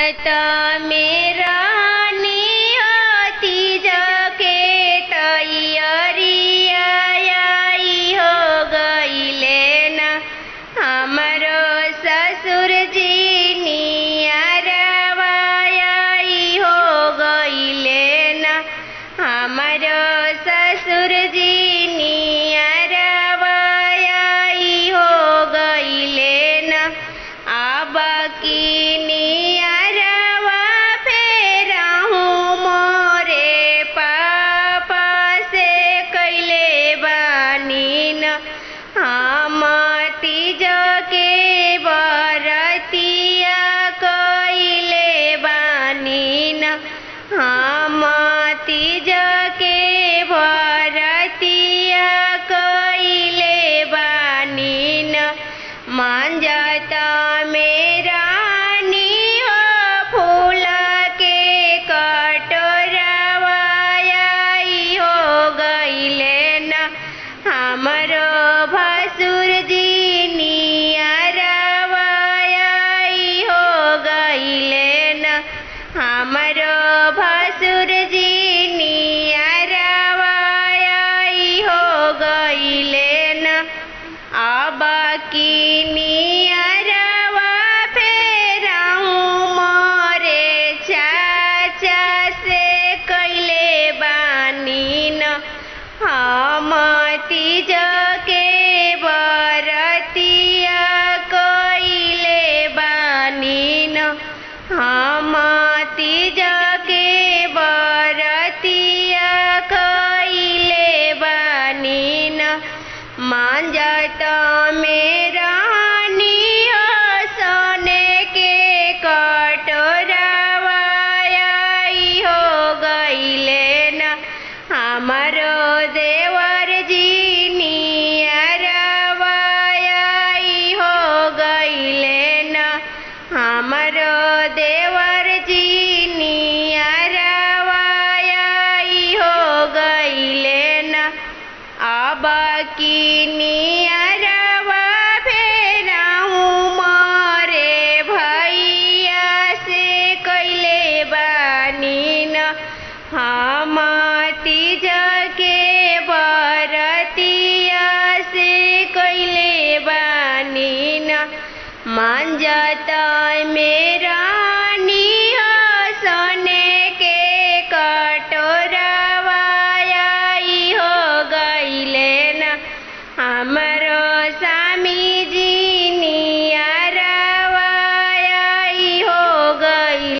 मांजत मेरा नियति जके तैयारिया आई हो गईले ना हमारो ससुर जी नियरवा आई हो गईले ना हमारो ससुर जी नियरवा आई हो गईले ना अब की मांजत मेरा नियो फूल के कटोरवा आई हो गईले ना हमारो भसुर जी नियरवा आई हो गईले ना हमारो भसुर जी नियरवा आई हो गईले ना अब की मांजत मेरा नियो सोने के कटोरवा आई हो गईले ना हमारो देवर जी नियरवा आई हो गईले ना हमारो देवर जी नियरवा आई हो गईले ना अब की नियरवा फेराऊं मोरे भैया से कैले बानी न हम तीज के बरतिया से कैले बानी न मांजत मेरा